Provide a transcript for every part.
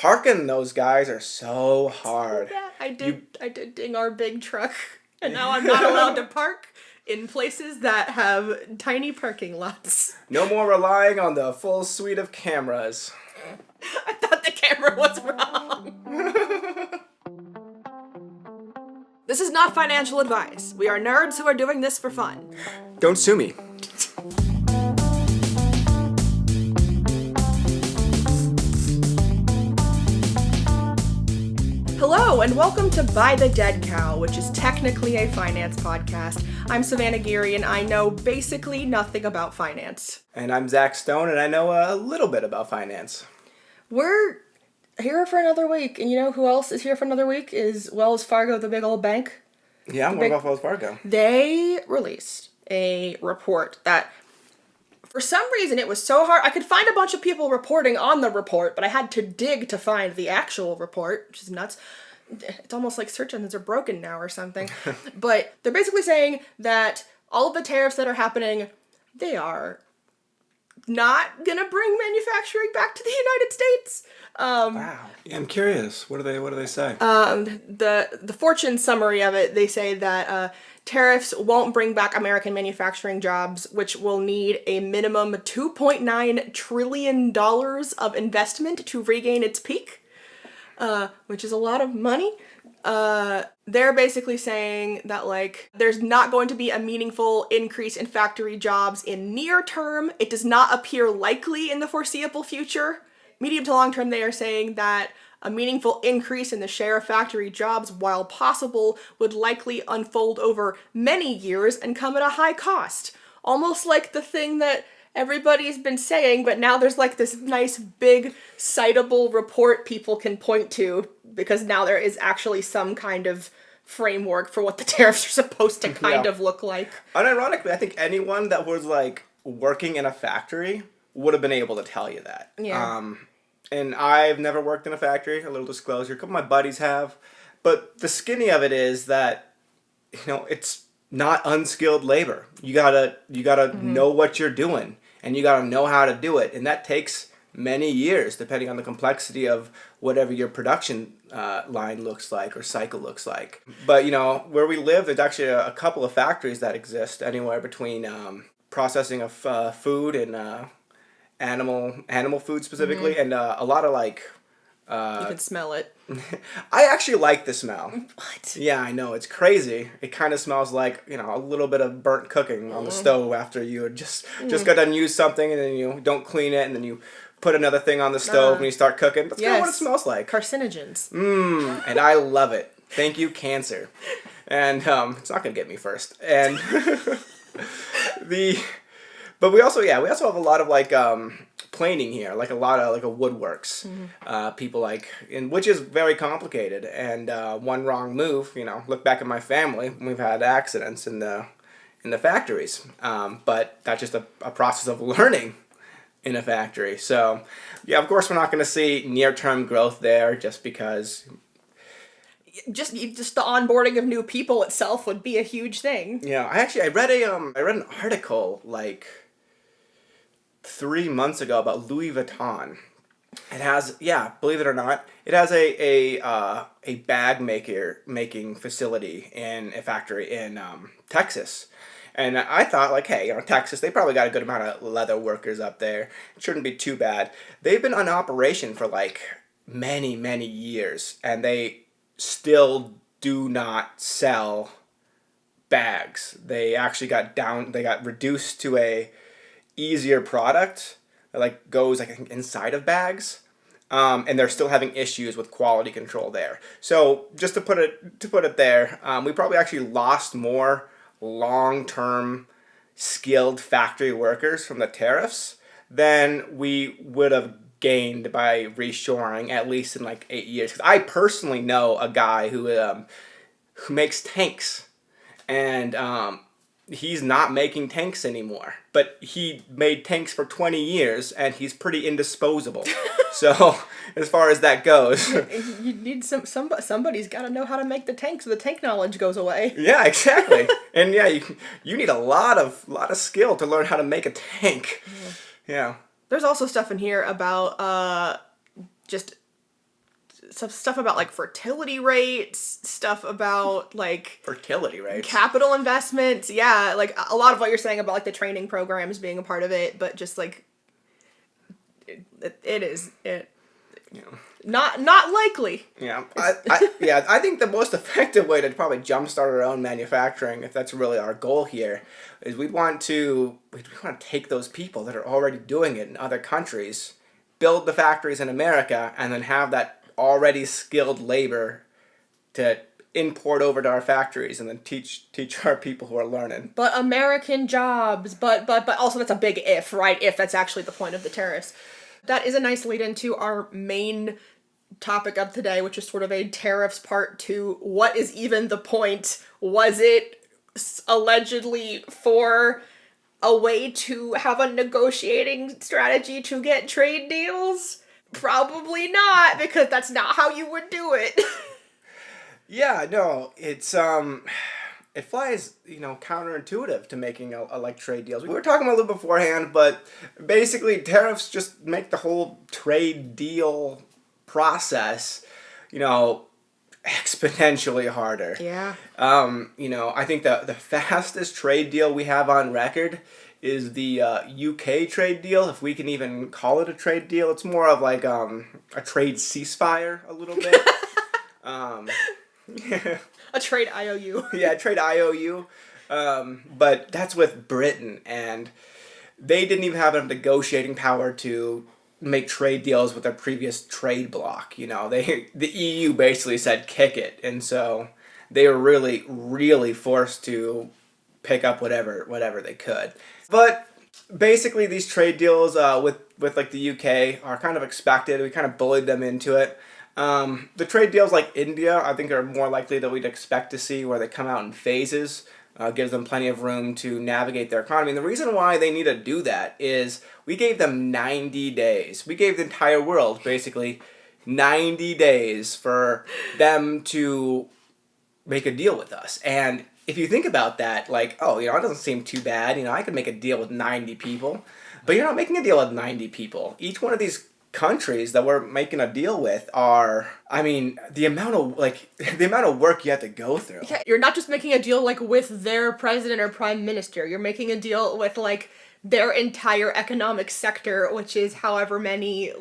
Parking those guys are so hard. Yeah, I did ding our big truck, and now I'm not allowed to park in places that have tiny parking lots. No more relying on the full suite of cameras. I thought the camera was wrong. This is not financial advice. We are nerds who are doing this for fun. Don't sue me. Hello, and welcome to Buy the Dead Cow, which is technically a finance podcast. I'm Savannah Geary, and I know basically nothing about finance. And I'm Zach Stone, and I know a little bit about finance. We're here for another week, and you know who else is here for another week? Is Wells Fargo, the big old bank. Yeah, what about Wells Fargo? They released a report that, for some reason, it was so hard. I could find a bunch of people reporting on the report, but I had to dig to find the actual report, which is nuts. It's almost like search engines are broken now or something. But they're basically saying that all of the tariffs that are happening, they are not gonna bring manufacturing back to the United States. Wow. Yeah, I'm curious. What do they say? The Fortune summary of it, they say that tariffs won't bring back American manufacturing jobs, which will need a minimum $2.9 trillion of investment to regain its peak, which is a lot of money. They're basically saying that, like, there's not going to be a meaningful increase in factory jobs in near term. It does not appear likely in the foreseeable future. Medium to long term, they are saying that a meaningful increase in the share of factory jobs, while possible, would likely unfold over many years and come at a high cost. Almost like the thing that everybody's been saying, but now there's like this nice big citable report people can point to, because now there is actually some kind of framework for what the tariffs are supposed to kind of look like. Unironically, I think anyone that was like working in a factory would have been able to tell you that. Yeah. And I've never worked in a factory, a little disclosure. A couple of my buddies have. But the skinny of it is that, you know, it's not unskilled labor. You gotta know what you're doing, and you gotta know how to do it. And that takes many years, depending on the complexity of whatever your production line looks like or cycle looks like. But, you know, where we live, there's actually a couple of factories that exist anywhere between processing of food and animal food specifically, and a lot of like You can smell it. I actually like the smell. What? Yeah, I know, it's crazy. It kind of smells like, you know, a little bit of burnt cooking on the stove after you had just got done use something, and then you don't clean it, and then you put another thing on the stove and you start cooking. That's kind of what it smells like. Carcinogens. And I love it. Thank you, cancer. And it's not gonna get me first. And But we also have a lot of like planing here, like a lot of like a woodworks. People like, which is very complicated. And one wrong move, you know, look back at my family, we've had accidents in the factories. But that's just a process of learning in a factory. So yeah, of course we're not going to see near-term growth there, just because. Just the onboarding of new people itself would be a huge thing. Yeah, I read an article like 3 months ago about Louis Vuitton. It has, believe it or not, it has a bag making facility in a factory in Texas. And I thought, like, hey, you know, Texas, they probably got a good amount of leather workers up there. It shouldn't be too bad. They've been in operation for like many, many years, and they still do not sell bags. They actually got reduced to a easier product that like goes like inside of bags, and they're still having issues with quality control there. So just to put it there, we probably actually lost more long-term skilled factory workers from the tariffs than we would have gained by reshoring, at least in like 8 years. Because I personally know a guy who makes tanks, and he's not making tanks anymore. But he made tanks for 20 years, and he's pretty indisposable. So as far as that goes, you need somebody's got to know how to make the tank, so the tank knowledge goes away. Yeah, exactly. And yeah, you need a lot of skill to learn how to make a tank. Yeah. There's also stuff in here about just stuff about like fertility rates, stuff about like Fertility rates. capital investments. Yeah, like a lot of what you're saying about like the training programs being a part of it, but just like it is not likely. Yeah, I think the most effective way to probably jumpstart our own manufacturing, if that's really our goal here, is we want to take those people that are already doing it in other countries, build the factories in America, and then have that already skilled labor to import over to our factories, and then teach our people who are learning. But American jobs, but also that's a big if, right? If that's actually the point of the tariffs. That is a nice lead into our main topic of today, which is sort of a tariffs part 2. What is even the point? Was it allegedly for a way to have a negotiating strategy to get trade deals? Probably not, because that's not how you would do it. Yeah, no, it's it flies, counterintuitive to making like trade deals. We were talking about it a little beforehand, but basically tariffs just make the whole trade deal process, exponentially harder. Yeah. I think the fastest trade deal we have on record is the UK trade deal, if we can even call it a trade deal. It's more of like a trade ceasefire a little bit. A trade IOU. Yeah, trade IOU. But that's with Britain, and they didn't even have enough negotiating power to make trade deals with their previous trade bloc. The EU basically said kick it, and so they were really, really forced to pick up whatever they could. But basically, these trade deals with like the UK are kind of expected. We kind of bullied them into it. The trade deals like India, I think, are more likely that we'd expect to see, where they come out in phases. Gives them plenty of room to navigate their economy. And the reason why they need to do that is we gave them 90 days. We gave the entire world, basically, 90 days for them to make a deal with us. And if you think about that, like, it doesn't seem too bad. I could make a deal with 90 people. But you're not making a deal with 90 people. Each one of these countries that we're making a deal with are, the amount of work you have to go through. Yeah, you're not just making a deal like with their president or prime minister. You're making a deal with like their entire economic sector, which is however many.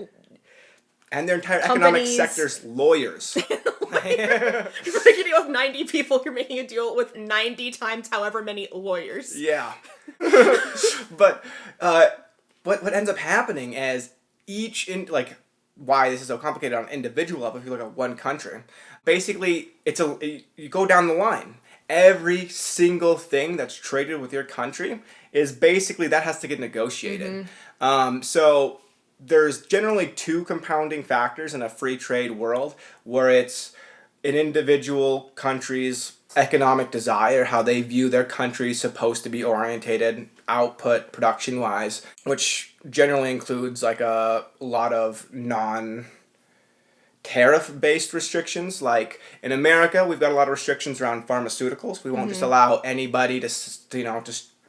And their entire economic sector's lawyers. You're making a deal with 90 people. You're making a deal with 90 times however many lawyers. Yeah. But what ends up happening is why this is so complicated on an individual level, if you look at one country, basically you go down the line. Every single thing that's traded with your country is basically, that has to get negotiated. Mm-hmm. So there's generally 2 compounding factors in a free trade world, where it's an individual country's economic desire, how they view their country supposed to be orientated, output, production-wise, which generally includes like a lot of non-tariff-based restrictions. Like in America, we've got a lot of restrictions around pharmaceuticals. We won't just allow anybody to, just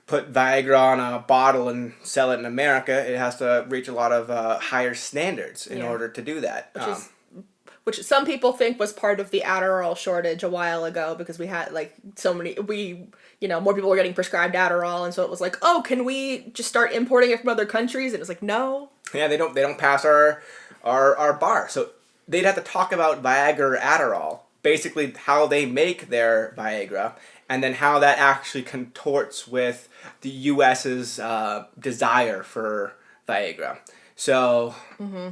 put Viagra on a bottle and sell it in America. It has to reach a lot of higher standards in order to do that. Which some people think was part of the Adderall shortage a while ago, because we had like more people were getting prescribed Adderall, and so it was like, oh, can we just start importing it from other countries? And it was like, no. Yeah, they don't pass our bar. So they'd have to talk about Viagra or Adderall, basically how they make their Viagra, and then how that actually contorts with the U.S.'s desire for Viagra. So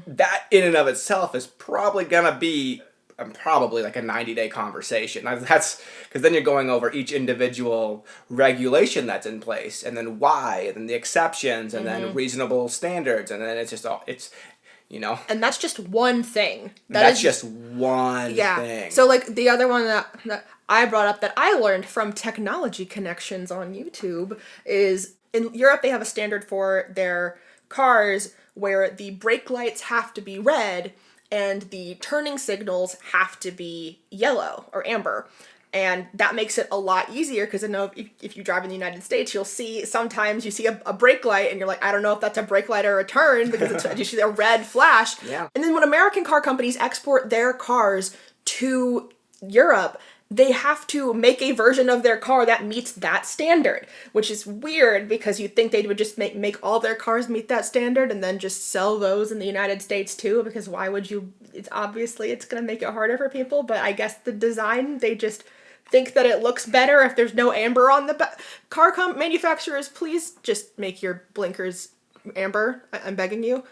that in and of itself is probably going to be like a 90-day conversation. That's because then you're going over each individual regulation that's in place, and then why, and then the exceptions, and then reasonable standards, and then it's just all, And that's just one thing. That's just one thing. So like the other one that I brought up that I learned from Technology Connections on YouTube is, in Europe they have a standard for their cars where the brake lights have to be red and the turning signals have to be yellow or amber. And that makes it a lot easier because I know if you drive in the United States, you'll see sometimes you see a brake light and you're like, I don't know if that's a brake light or a turn because you see a red flash. Yeah. And then when American car companies export their cars to Europe, they have to make a version of their car that meets that standard, which is weird because you'd think they would just make all their cars meet that standard and then just sell those in the United States too, because why would you? It's obviously it's going to make it harder for people, but I guess the design, they just think that it looks better if there's no amber on the manufacturers, please just make your blinkers amber. I'm begging you.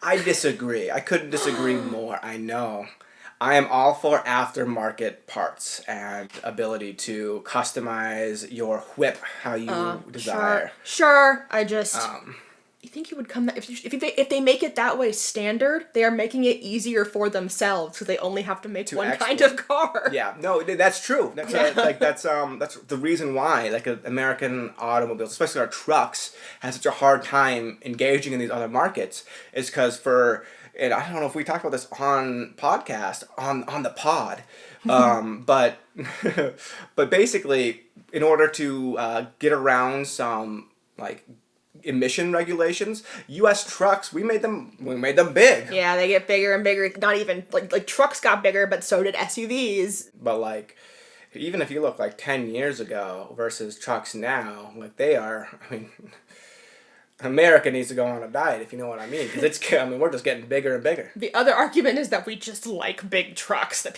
I disagree. I couldn't disagree more. I know. I am all for aftermarket parts and ability to customize your whip how you desire. Sure. I just. You think you would come that if they make it that way standard, they are making it easier for themselves because they only have to make one kind of car. Yeah, no, that's true. That's that's the reason why American automobiles, especially our trucks, have such a hard time engaging in these other markets is because and I don't know if we talked about this on podcast on the pod, but but basically in order to get around some emission regulations, U.S. trucks, we made them big. Yeah, they get bigger and bigger. Not even like trucks got bigger, but so did SUVs. But even if you look 10 years ago versus trucks now, they are. I mean, America needs to go on a diet, if you know what I mean, because we're just getting bigger and bigger. The other argument is that we just like big trucks. That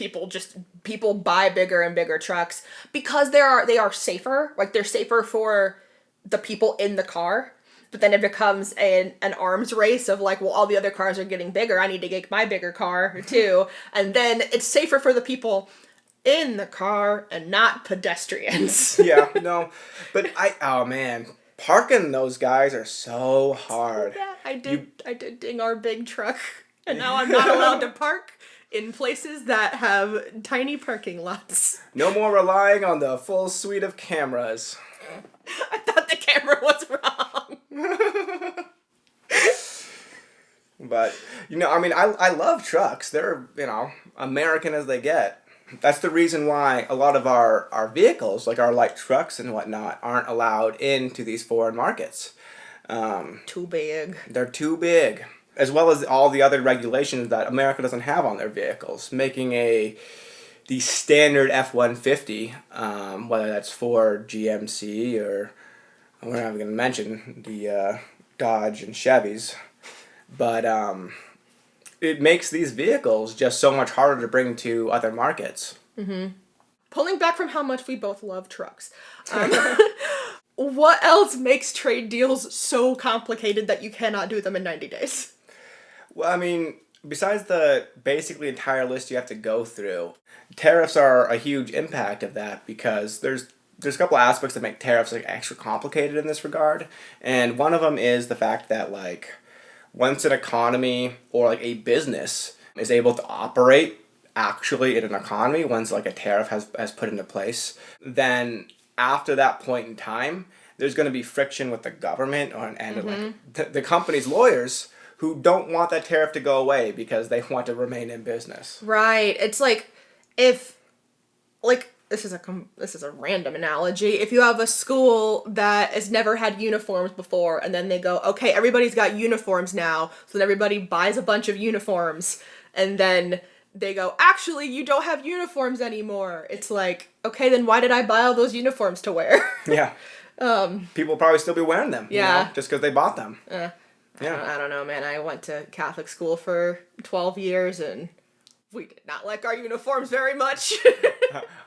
people buy bigger and bigger trucks because they are safer. They're safer for the people in the car. But then it becomes an arms race of all the other cars are getting bigger. I need to get my bigger car too. And then it's safer for the people in the car and not pedestrians. Yeah, no. But oh man, parking those guys are so hard. Yeah, I did ding our big truck. And now I'm not allowed to park in places that have tiny parking lots. No more relying on the full suite of cameras. I thought the camera was wrong. But, I love trucks. They're, American as they get. That's the reason why a lot of our vehicles, like our light trucks and whatnot, aren't allowed into these foreign markets. Too big. They're too big. As well as all the other regulations that America doesn't have on their vehicles, making the standard F-150, whether that's Ford, GMC, or we're not even going to mention the Dodge and Chevys, but it makes these vehicles just so much harder to bring to other markets. Mm-hmm. Pulling back from how much we both love trucks, what else makes trade deals so complicated that you cannot do them in 90 days? Well, besides the basically entire list you have to go through, tariffs are a huge impact of that because there's a couple aspects that make tariffs extra complicated in this regard, and one of them is the fact that once an economy or a business is able to operate actually in an economy, once a tariff has put into place, then after that point in time, there's going to be friction with the government and the company's lawyers who don't want that tariff to go away because they want to remain in business. Right. It's if this is a random analogy. If you have a school that has never had uniforms before and then they go, okay, everybody's got uniforms now, so then everybody buys a bunch of uniforms and then they go, actually, you don't have uniforms anymore. It's okay, then why did I buy all those uniforms to wear? Yeah. People will probably still be wearing them. Yeah. Just because they bought them. Yeah. I don't know, man. I went to Catholic school for 12 years and we did not like our uniforms very much.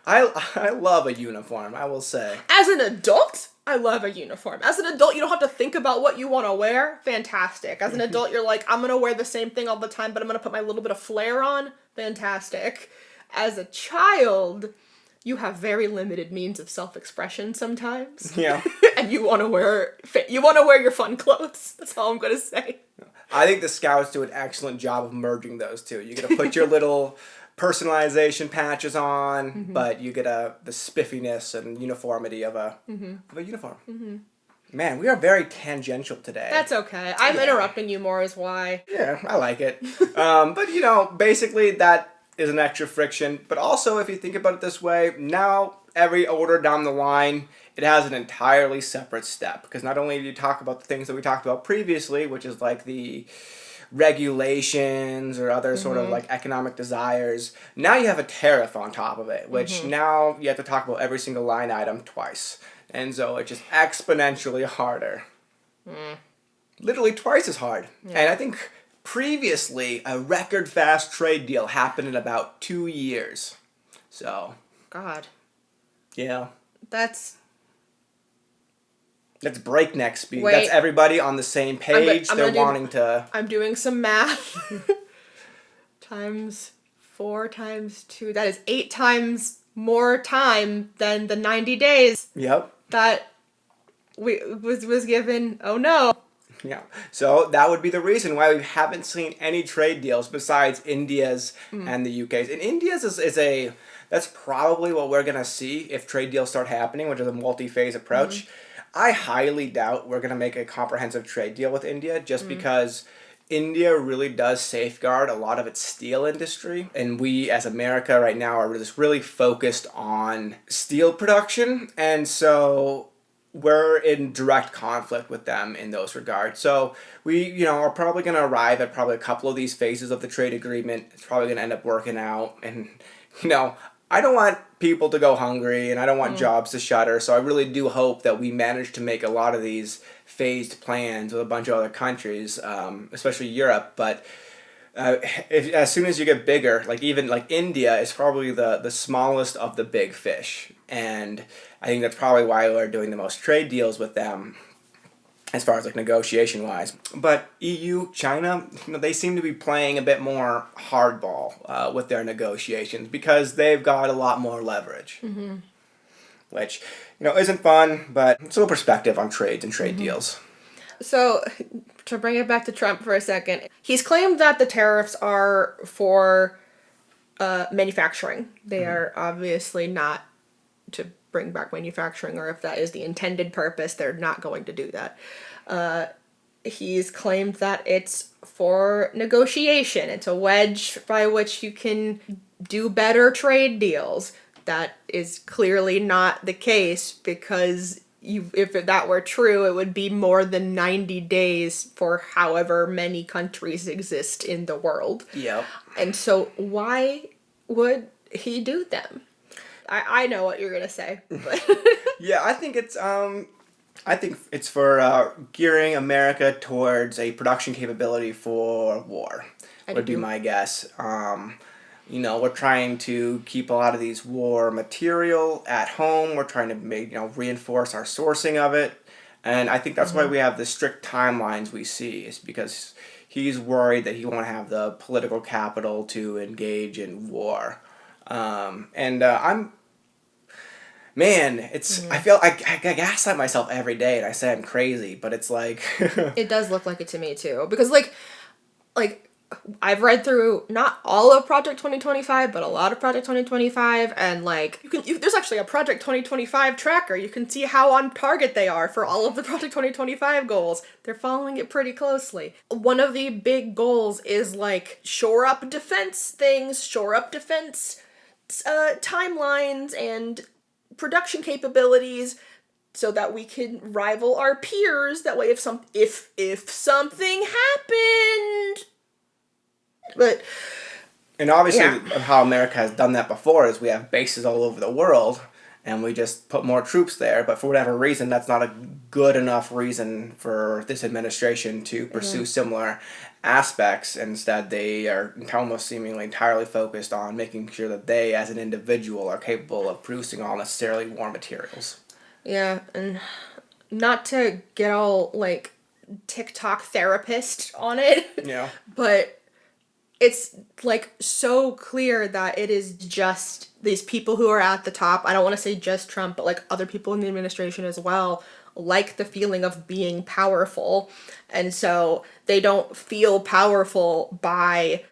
I love a uniform, I will say. As an adult, I love a uniform. As an adult, you don't have to think about what you want to wear. Fantastic. As an adult, you're I'm going to wear the same thing all the time, but I'm going to put my little bit of flair on. Fantastic. As a child, you have very limited means of self-expression sometimes. Yeah. And you want to wear your fun clothes. That's all I'm going to say. I think the Scouts do an excellent job of merging those two. You get to put your little personalization patches on, but you get the spiffiness and uniformity of a uniform. Mm-hmm. Man, we are very tangential today. That's okay. I'm interrupting you more is why. Yeah, I like it. But basically that is an extra friction. But also, if you think about it this way, now every order down the line, it has an entirely separate step. Because not only do you talk about the things that we talked about previously, which is like the regulations or other sort of like economic desires, now you have a tariff on top of it, which now you have to talk about every single line item twice. And so it's just exponentially harder. Literally twice as hard. Yeah. And I think previously a record fast trade deal happened in about 2 years. So. God. Yeah. That's breakneck speed. Wait. That's everybody on the same page. They're wanting to. I'm doing some math. Times 4 times 2. That is 8 times more time than the 90 days. Yep. That was given. Oh no. Yeah. So that would be the reason why we haven't seen any trade deals besides India's and the UK's. And India's is that's probably what we're going to see if trade deals start happening, which is a multi-phase approach. I highly doubt we're going to make a comprehensive trade deal with India just because India really does safeguard a lot of its steel industry. And we as America right now are just really focused on steel production. And so we're in direct conflict with them in those regards. So we, are probably going to arrive at probably a couple of these phases of the trade agreement. It's probably going to end up working out. And, I don't want people to go hungry and I don't want jobs to shutter. So I really do hope that we manage to make a lot of these phased plans with a bunch of other countries, especially Europe. But as soon as you get bigger, even India is probably the smallest of the big fish. And I think that's probably why we're doing the most trade deals with them as far as negotiation wise. But EU, China, they seem to be playing a bit more hardball with their negotiations because they've got a lot more leverage. Which, isn't fun, but it's a little perspective on trades and trade deals. So, to bring it back to Trump for a second, he's claimed that the tariffs are for manufacturing. They are obviously not to bring back manufacturing, or if that is the intended purpose, they're not going to do that. He's claimed that it's for negotiation. It's a wedge by which you can do better trade deals. That is clearly not the case because if that were true, it would be more than 90 days for however many countries exist in the world. Yep. And so why would he do them? I know what you're gonna say, but yeah, I think it's for gearing America towards a production capability for war. Would be my guess. We're trying to keep a lot of these war material at home. We're trying to reinforce our sourcing of it, and I think that's why we have the strict timelines we see. Is because he's worried that he won't have the political capital to engage in war. I feel I gaslight myself every day and I say I'm crazy, but it's like it does look like it to me too, because like I've read through not all of Project 2025, but a lot of Project 2025, and there's actually a Project 2025 tracker. You can see how on target they are for all of the Project 2025 goals. They're following it pretty closely. One of the big goals is shore up defense things, shore up defense timelines and production capabilities so that we can rival our peers. That way if something happened. And obviously how America has done that before is we have bases all over the world and we just put more troops there, but for whatever reason that's not a good enough reason for this administration to pursue similar aspects. Instead they are almost seemingly entirely focused on making sure that they as an individual are capable of producing all necessarily war materials. Yeah, and not to get all TikTok therapist on it. Yeah. But it's so clear that it is just these people who are at the top. I don't want to say just Trump, but other people in the administration as well, the feeling of being powerful. And so they don't feel powerful by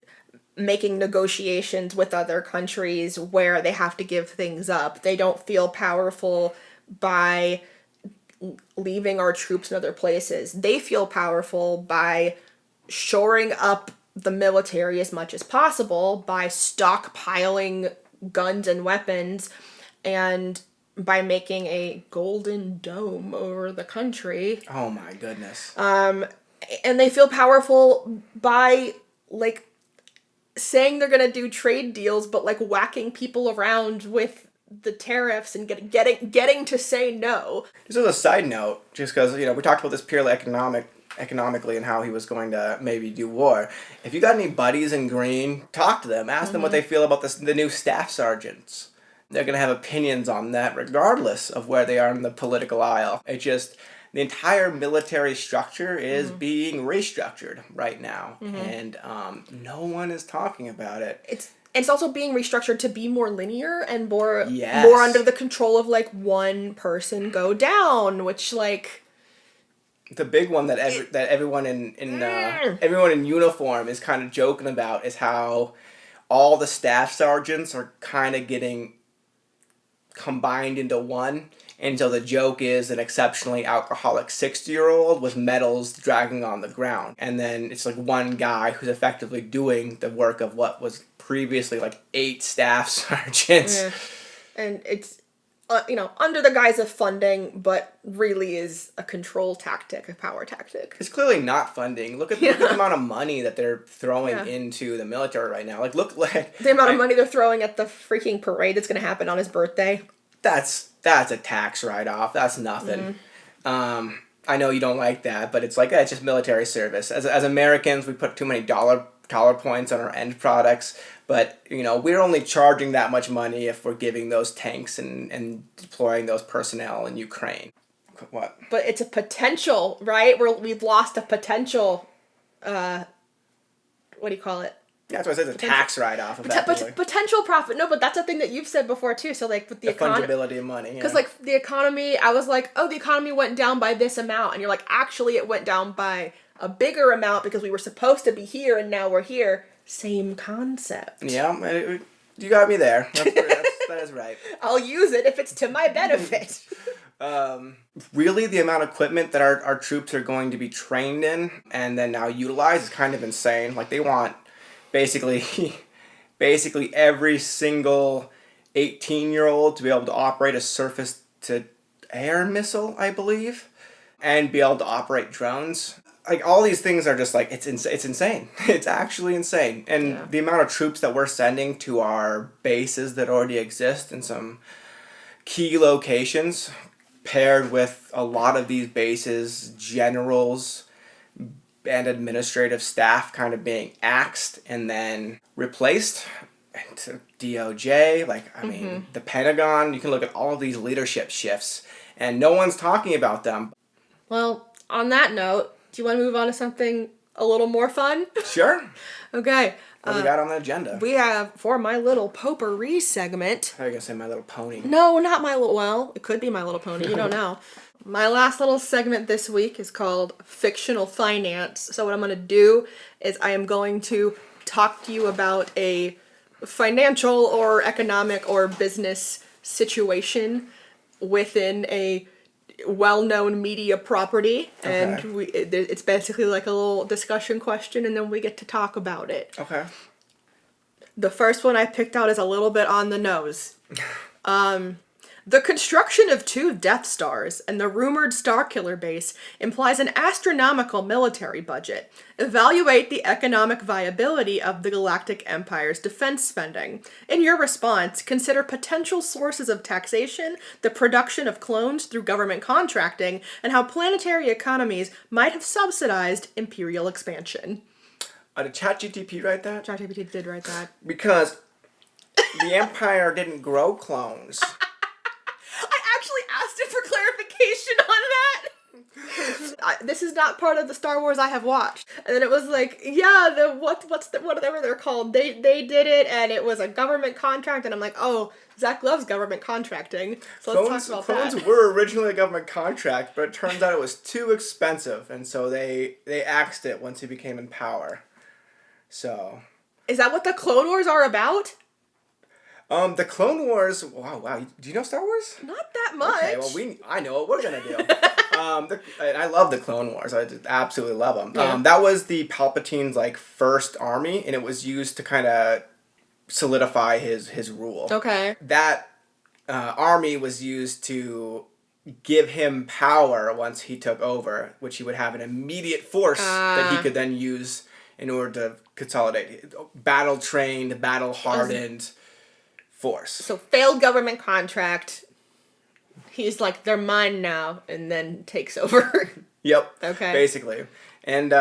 making negotiations with other countries where they have to give things up. They don't feel powerful by leaving our troops in other places. They feel powerful by shoring up the military as much as possible by stockpiling guns and weapons and by making a golden dome over the country. Oh my goodness. And they feel powerful by, like, saying they're gonna do trade deals, but, like, whacking people around with the tariffs and getting to say no. Just as a side note, just because, we talked about this purely economically and how he was going to maybe do war. If you got any buddies in green, talk to them. Ask them what they feel about the new staff sergeants. They're going to have opinions on that regardless of where they are in the political aisle. It just, the entire military structure is being restructured right now. And no one is talking about it. It's also being restructured to be more linear and more Yes. under the control of, like, one person go down, which, like, the big one that everyone everyone in uniform is kind of joking about is how all the staff sergeants are kind of getting combined into one. And so the joke is an exceptionally alcoholic 60-year-old with medals dragging on the ground. And then it's like one guy who's effectively doing the work of what was previously like 8 staff sergeants. Yeah. And it's, under the guise of funding, but really is a control tactic, a power tactic. It's clearly not funding. Look at the amount of money that they're throwing into the military right now. Like, the amount of money they're throwing at the freaking parade that's going to happen on his birthday. That's a tax write-off. That's nothing. I know you don't like that, but it's like, it's just military service. As Americans, we put too many dollar points on our end products, but we're only charging that much money if we're giving those tanks and deploying those personnel in Ukraine. What? But it's a potential, right? We've lost a potential, what do you call it? Yeah, that's why I said it's a tax write-off. Potential profit. No, but that's a thing that you've said before too. So, like, with the fungibility of money. Because like the economy, I was like, oh, the economy went down by this amount, and you're like, actually, it went down by a bigger amount because we were supposed to be here and now we're here. Same concept. Yeah, you got me there. That is right. I'll use it if it's to my benefit. Really, the amount of equipment that our troops are going to be trained in and then now utilize is kind of insane. Like, they want basically every single 18-year-old to be able to operate a surface-to-air missile, I believe, and be able to operate drones. Like, all these things are just like, it's insane. It's actually insane. And the amount of troops that we're sending to our bases that already exist in some key locations, paired with a lot of these bases, generals and administrative staff kind of being axed and then replaced to DOJ. Like, I mean, the Pentagon, you can look at all of these leadership shifts and no one's talking about them. Well, on that note, do you want to move on to something a little more fun? Sure. Okay. What do we got on the agenda? We have, for my little potpourri segment. I was going to say My Little Pony. No, not My Little, well, it could be My Little Pony, you don't know. My last little segment this week is called Fictional Finance. So what I'm going to do is I am going to talk to you about a financial or economic or business situation within a well-known media property. Okay. And it's basically like a little discussion question, and then we get to talk about it. Okay. The first one I picked out is a little bit on the nose. The construction of 2 Death Stars and the rumored Starkiller base implies an astronomical military budget. Evaluate the economic viability of the Galactic Empire's defense spending. In your response, consider potential sources of taxation, the production of clones through government contracting, and how planetary economies might have subsidized imperial expansion. Did ChatGPT write that? ChatGPT did write that. Because the Empire didn't grow clones. Asked it for clarification on that. This is not part of the Star Wars I have watched. And then it was like, yeah, whatever they're called, they did it, and it was a government contract, and I'm like, oh, Zach loves government contracting, so let's talk about that. Clones were originally a government contract, but it turns out it was too expensive, and so they axed it once he became in power. So, is that what the Clone Wars are about? The Clone Wars. Wow. Do you know Star Wars? Not that much. Okay, well, I know what we're gonna do. I love the Clone Wars. I just absolutely love them. Yeah. That was the Palpatine's like first army, and it was used to kind of solidify his rule. Okay. That army was used to give him power once he took over, which he would have an immediate force that he could then use in order to consolidate. Battle trained, battle hardened force. So failed government contract. He's like, they're mine now, and then takes over. Yep. Okay. Basically. And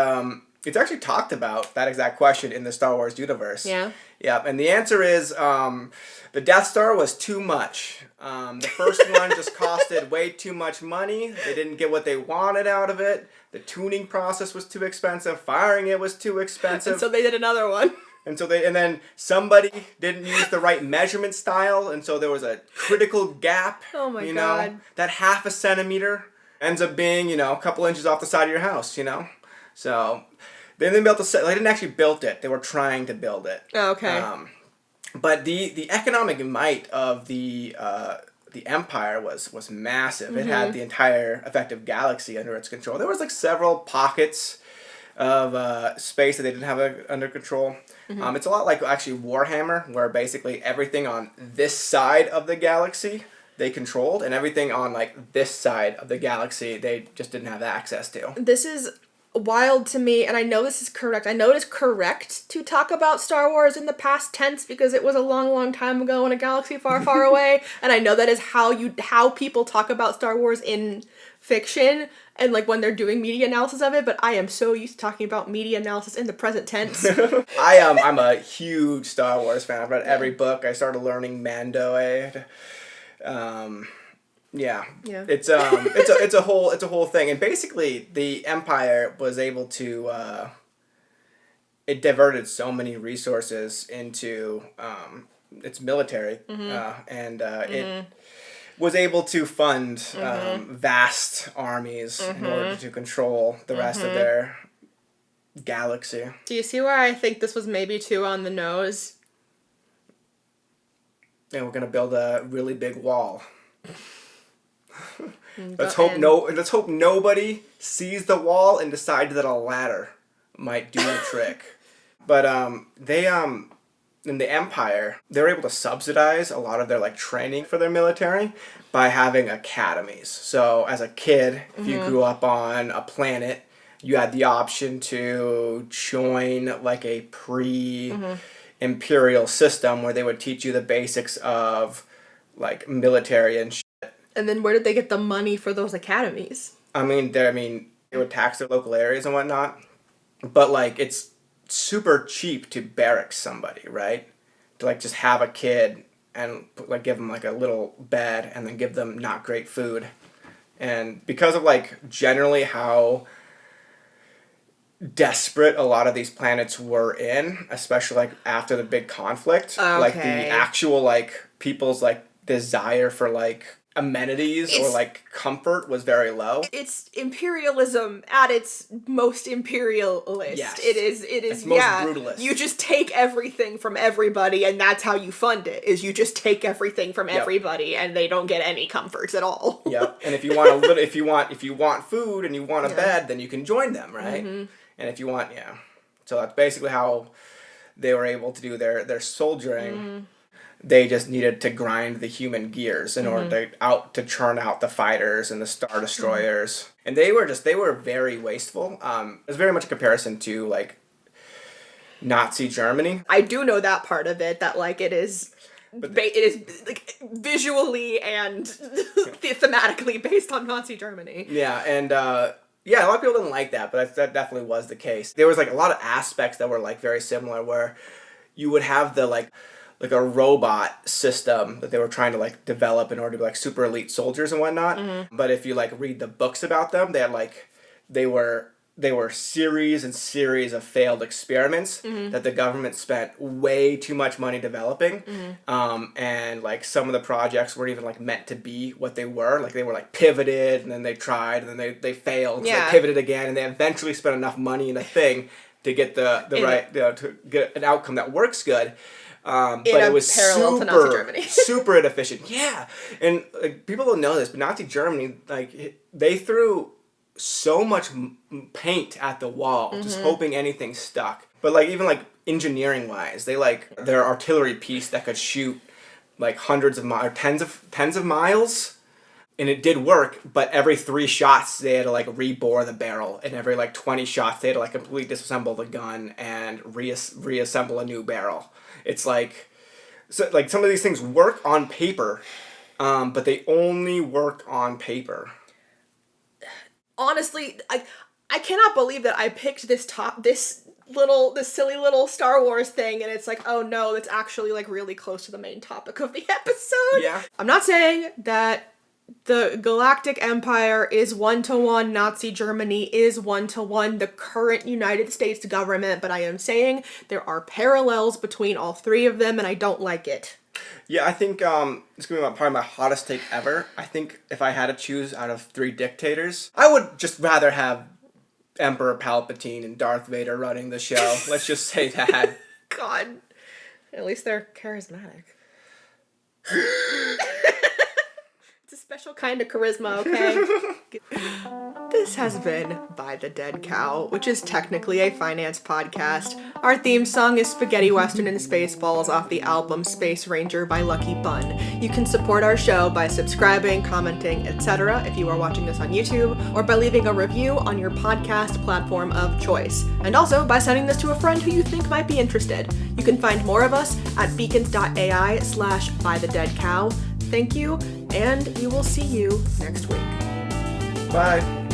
it's actually talked about, that exact question, in the Star Wars universe. Yeah. Yep. And the answer is the Death Star was too much. The first one just costed way too much money. They didn't get what they wanted out of it. The tuning process was too expensive. Firing it was too expensive. And so they did another one. And then somebody didn't use the right measurement style, and so there was a critical gap. Oh my God. God. That half a centimeter ends up being, a couple inches off the side of your house, So they didn't build they didn't actually build it. They were trying to build it. Oh, okay. But the economic might of the Empire was massive. It had the entire effective galaxy under its control. There was like several pockets of space that they didn't have under control. It's a lot like actually Warhammer, where basically everything on this side of the galaxy they controlled, and everything on like this side of the galaxy they just didn't have access to. This is wild to me, and I know this is correct. I know it is correct to talk about Star Wars in the past tense because it was a long, long time ago in a galaxy far, far away, and I know that is how people talk about Star Wars in fiction and like when they're doing media analysis of it, but I am so used to talking about media analysis in the present tense. I'm a huge Star Wars fan. I've read every book. I started learning Mando. Yeah. It's a whole thing, and basically the Empire was able to it diverted so many resources into its military, and it was able to fund vast armies in order to control the rest of their galaxy. Do you see where I think this was maybe too on the nose? And we're gonna build a really big wall. Let's hope nobody sees the wall and decides that a ladder might do the trick. But they in the Empire, they were able to subsidize a lot of their like training for their military by having academies. So as a kid, if you grew up on a planet, you had the option to join like a pre-imperial system where they would teach you the basics of like military and shit. And then where did they get the money for those academies? They would tax their local areas and whatnot, but like it's super cheap to barrack somebody, right? To like just have a kid and like give them like a little bed and then give them not great food, and because of like generally how desperate a lot of these planets were in, especially like after the big conflict, like the actual like people's like desire for like amenities or like comfort was very low. It's imperialism at its most imperialist. Yes. It is it's most brutalist. You just take everything from everybody, and that's how you fund it. Is you just take everything from everybody, and they don't get any comforts at all. Yep. And if you want if you want food and you want a bed, then you can join them, right? And if you want, so that's basically how they were able to do their soldiering. They just needed to grind the human gears in order to churn out the fighters and the Star Destroyers. And they were very wasteful. It was very much a comparison to like Nazi Germany. I do know that part of it, that like it is like visually and thematically based on Nazi Germany. Yeah, and a lot of people didn't like that, but that definitely was the case. There was like a lot of aspects that were like very similar, where you would have the like a robot system that they were trying to like develop in order to be like super elite soldiers and whatnot. But if you like read the books about them, they had like they were series and series of failed experiments that the government spent way too much money developing. And like some of the projects weren't even like meant to be what they were. Like they were like pivoted, and then they tried, and then they failed. So they pivoted again, and they eventually spent enough money in a thing to get the right to get an outcome that works good. But it was parallel to Nazi Germany. super inefficient. Yeah, and like, people don't know this, but Nazi Germany, like they threw so much paint at the wall, just hoping anything stuck. But like even like engineering wise, they like their artillery piece that could shoot like hundreds of miles, tens of miles. And it did work, but every 3 shots they had to like rebore the barrel, and every like 20 shots they had to like completely disassemble the gun and reassemble a new barrel. It's like, so like some of these things work on paper, but they only work on paper. Honestly, I cannot believe that I picked this silly little Star Wars thing, and it's like, oh no, that's actually like really close to the main topic of the episode. Yeah. I'm not saying that the Galactic Empire is 1-to-1, Nazi Germany is 1-to-1, the current United States government, but I am saying there are parallels between all 3 of them, and I don't like it. Yeah, I think it's going to be probably my hottest take ever. I think if I had to choose out of 3 dictators, I would just rather have Emperor Palpatine and Darth Vader running the show. Let's just say that. God. At least they're charismatic. It's a special kind of charisma, okay? This has been By the Dead Cow, which is technically a finance podcast. Our theme song is Spaghetti Western and Spaceballs off the album Space Ranger by Lucky Bun. You can support our show by subscribing, commenting, etc. if you are watching this on YouTube, or by leaving a review on your podcast platform of choice. And also by sending this to a friend who you think might be interested. You can find more of us at beacons.ai/bythedeadcow. Thank you, and we will see you next week. Bye.